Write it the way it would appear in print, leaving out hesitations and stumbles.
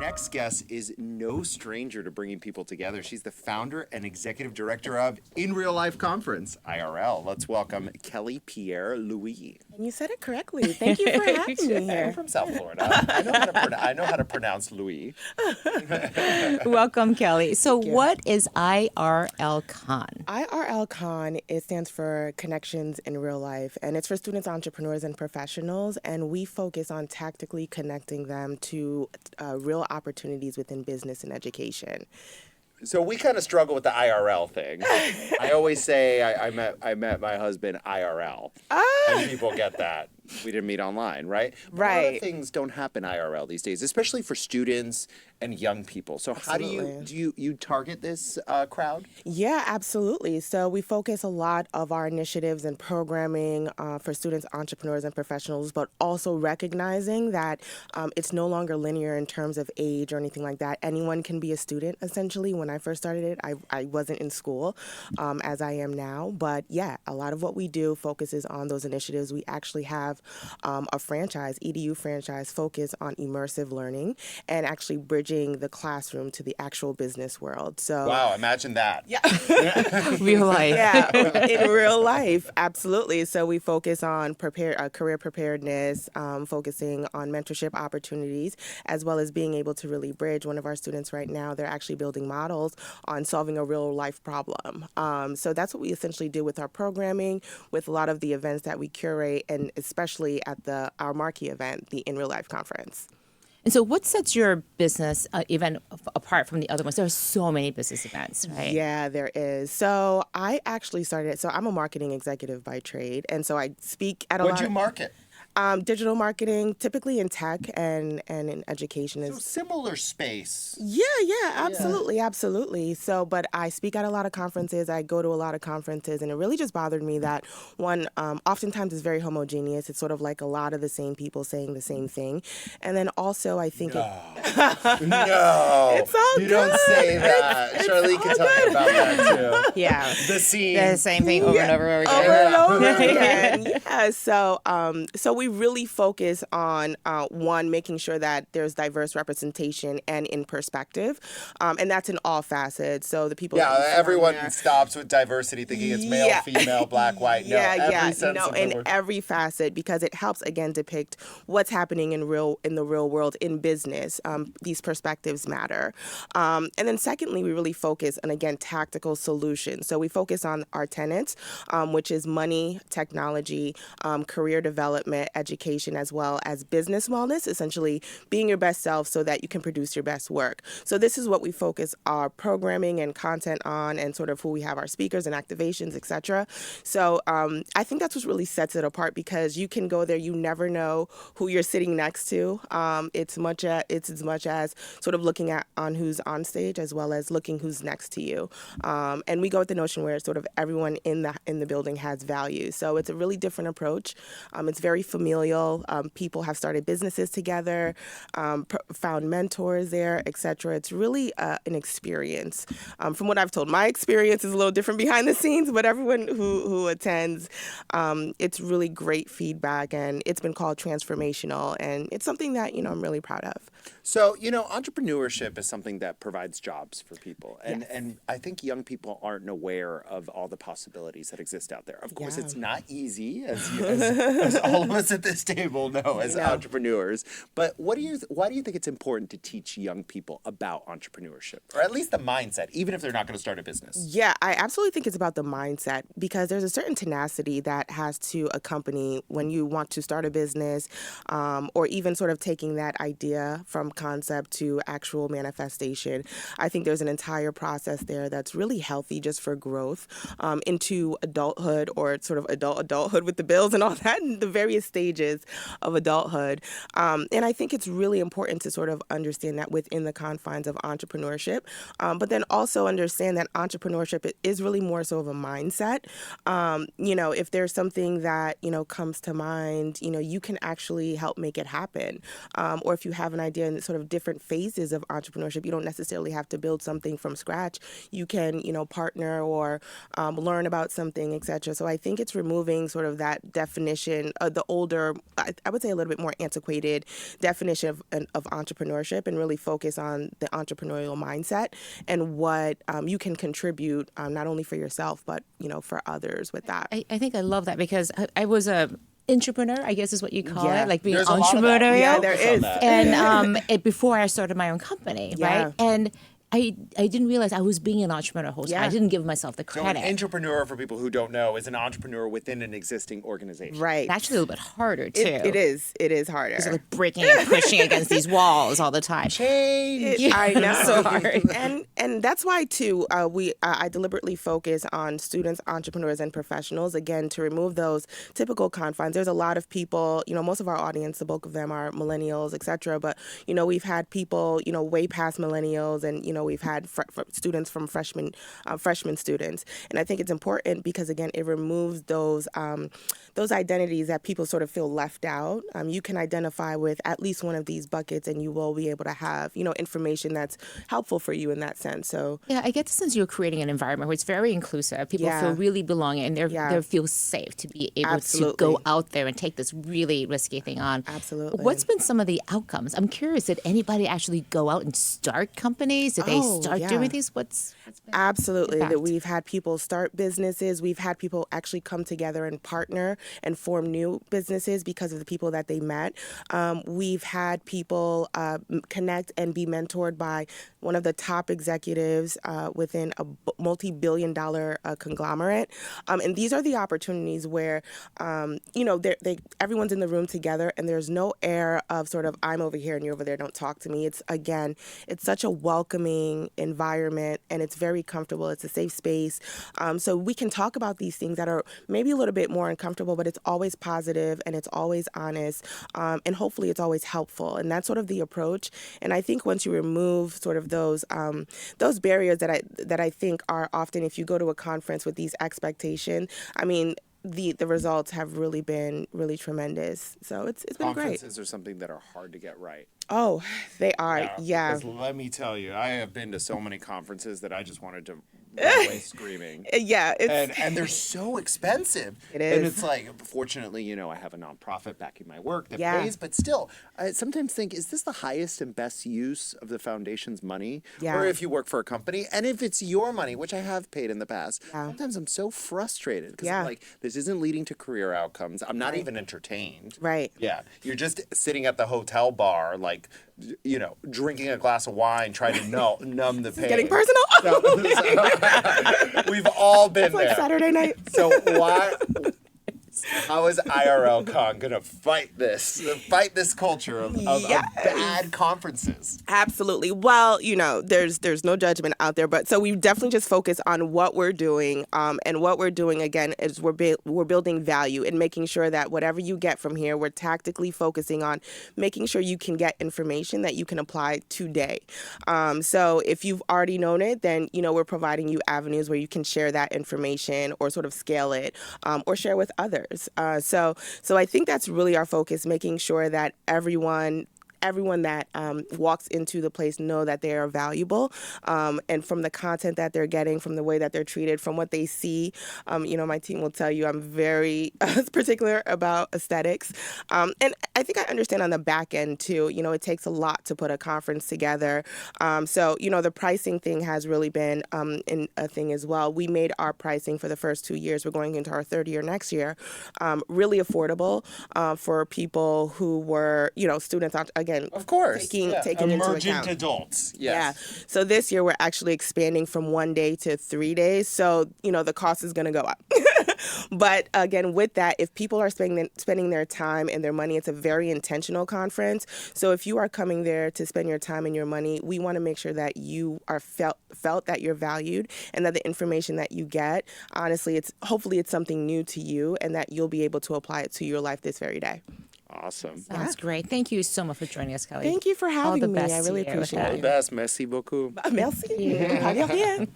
next guest is no stranger to bringing people together. She's the founder and executive director of In Real Life Conference, IRL. Let's welcome Kelly Pierre-Louis. And you said it correctly. Thank you for having me here. I'm from South Florida. I know how to pronounce Louis. Welcome, Kelly. So what is IRL Con? IRL Con, it stands for Connections in Real Life, and it's for students, entrepreneurs, and professionals, and we focus on tactically connecting them to real opportunities within business and education. So we kind of struggle with the IRL thing. I always say I met my husband IRL, and people get that. We didn't meet online, right? But a lot of things don't happen IRL these days, especially for students and young people. So how do you target this crowd? Yeah, absolutely. So we focus a lot of our initiatives and programming for students, entrepreneurs, and professionals, but also recognizing that it's no longer linear in terms of age or anything like that. Anyone can be a student, essentially. When I first started it, I wasn't in school as I am now. But yeah, a lot of what we do focuses on those initiatives. We actually have a franchise, EDU franchise, focus on immersive learning and actually bridging the classroom to the actual business world. So wow, imagine that. Yeah. Real life. Yeah, in real life, absolutely. So we focus on career preparedness, focusing on mentorship opportunities, as well as being able to really bridge. One of our students right now, they're actually building models on solving a real life problem. So that's what we essentially do with our programming, with a lot of the events that we curate, and especially at our marquee event, the In Real Life Conference. And so what sets your business event apart from the other ones? There are so many business events, right? Yeah, there is. So I actually started, so I'm a marketing executive by trade, and so I speak at a lot. What'd you market? Digital marketing, typically in tech and in education. So similar space. Yeah, absolutely. So, but I speak at a lot of conferences. I go to a lot of conferences, and it really just bothered me that one, oftentimes is very homogeneous. It's sort of like a lot of the same people saying the same thing. And then also, I think no, it's all good. You don't say that. Charlie can tell you about that too. Yeah. The scene. The same thing over and over again. Over and over again. Yeah. So we really focus on one, making sure that there's diverse representation and in perspective, and that's in all facets. So the people. Yeah, everyone stops with diversity thinking it's male, female, black, white. No, in every facet, because it helps again depict what's happening in the real world in business. These perspectives matter, and then secondly, we really focus on again tactical solutions. So we focus on our tenets, which is money, technology, career development, education, as well as business wellness, essentially being your best self so that you can produce your best work. So this is what we focus our programming and content on, and sort of who we have our speakers and activations, etc. So I think that's what really sets it apart, because you can go there, you never know who you're sitting next to. It's as much as sort of looking at on who's on stage, as well as looking who's next to you. And we go with the notion where sort of everyone in the building has value. So it's a really different approach. It's very familial. People have started businesses together, found mentors there, etc. It's really an experience. From what I've told, my experience is a little different behind the scenes, but everyone who attends, it's really great feedback, and it's been called transformational, and it's something that I'm really proud of. So, entrepreneurship is something that provides jobs for people. And I think young people aren't aware of all the possibilities that exist out there. Of course, it's not easy, as all of us at this table know as entrepreneurs. But why do you think it's important to teach young people about entrepreneurship? Or at least the mindset, even if they're not going to start a business? Yeah, I absolutely think it's about the mindset, because there's a certain tenacity that has to accompany when you want to start a business, or even sort of taking that idea from concept to actual manifestation. I think there's an entire process there that's really healthy just for growth into adulthood, or sort of adulthood with the bills and all that, and the various stages of adulthood. And I think it's really important to sort of understand that within the confines of entrepreneurship, but then also understand that entrepreneurship is really more so of a mindset. If there's something that, comes to mind, you can actually help make it happen. Or if you have an idea in sort of different phases of entrepreneurship, you don't necessarily have to build something from scratch. You can, partner or learn about something, et cetera. So I think it's removing sort of that definition, the old older, I would say a little bit more antiquated definition of entrepreneurship, and really focus on the entrepreneurial mindset and what you can contribute not only for yourself, but, for others with that. I think I love that because I was a entrepreneur, I guess is what you call Yeah. it, like being There's a lot of that. entrepreneurial. Yeah, there is. And before I started my own company, Yeah. right? And I didn't realize I was being an entrepreneur whole time. Yeah. I didn't give myself the So an credit. entrepreneur, for people who don't know, is an entrepreneur within an existing organization. Right. It's actually a little bit harder too. It is. It is harder. It's like breaking and pushing against these walls all the time. Change. I know. So hard. And that's why too I deliberately focus on students, entrepreneurs, and professionals, again, to remove those typical confines. There's a lot of people, most of our audience, the bulk of them are millennials, et cetera, but we've had people way past millennials, and we've had students from freshman students, and I think it's important because, again, it removes those identities that people sort of feel left out. You can identify with at least one of these buckets, and you will be able to have information that's helpful for you in that sense. So Yeah, I get the sense you're creating an environment where it's very inclusive. People Yeah. feel really belonging, and Yeah. they feel safe to be able Absolutely. to go out there and take this really risky thing on. Absolutely. What's been some of the outcomes? I'm curious. Did anybody actually go out and start companies? Did they Oh, start yeah. doing these? What's been Absolutely. the That impact? we've had people start businesses. We've had people actually come together and partner and form new businesses because of the people that they met. We've had people connect and be mentored by one of the top executives within a multi-billion-dollar conglomerate. And these are the opportunities where, everyone's in the room together, and there's no air of sort of, I'm over here and you're over there, don't talk to me. It's such a welcoming environment, and it's very comfortable. It's a safe space. So we can talk about these things that are maybe a little bit more uncomfortable, but it's always positive and it's always honest, and hopefully it's always helpful. And that's sort of the approach. And I think once you remove sort of those barriers that I think are often, if you go to a conference with these expectations, I mean, the results have really been really tremendous. So it's been great. Conferences are something that are hard to get right. Oh, they are. Yeah. Because let me tell you, I have been to so many conferences that I just wanted to run away screaming. Yeah. And they're so expensive. It is. And it's like, fortunately, I have a nonprofit backing my work that Yeah. pays, but still, I sometimes think, is this the highest and best use of the foundation's money? Yeah. Or if you work for a company, and if it's your money, which I have paid in the past, Yeah. sometimes I'm so frustrated because Yeah. I'm like, this isn't leading to career outcomes. I'm not even entertained. Right. Yeah. You're just sitting at the hotel bar, like, drinking a glass of wine, trying to numb the pain. Getting personal. We've all been Like there. Saturday night. So how is IRL Con gonna fight this culture of Yes. bad conferences? Absolutely. Well, there's no judgment out there, but so we definitely just focus on what we're doing, and what we're doing again is we're building value and making sure that whatever you get from here, we're tactically focusing on making sure you can get information that you can apply today. So if you've already known it, then we're providing you avenues where you can share that information or sort of scale it, or share with others. So I think that's really our focus, making sure that everyone that walks into the place know that they are valuable, and from the content that they're getting, from the way that they're treated, from what they see. My team will tell you I'm very particular about aesthetics, and I think I understand on the back end too. It takes a lot to put a conference together. So the pricing thing has really been a thing as well. We made our pricing for the first 2 years. We're going into our third year next year, really affordable for people who were students. Again, Of course. taking into Emergent account. adults. Yes. Yeah. So this year we're actually expanding from 1 day to 3 days. So, the cost is going to go up. But again, with that, if people are spending their time and their money, it's a very intentional conference. So if you are coming there to spend your time and your money, we want to make sure that you are felt that you're valued, and that the information that you get, honestly, hopefully it's something new to you, and that you'll be able to apply it to your life this very day. Awesome. Sounds great. Thank you so much for joining us, Kelly. Thank you for All having the me. best I really to you with appreciate that. All the it. best. Merci beaucoup. Merci. Pas de rien.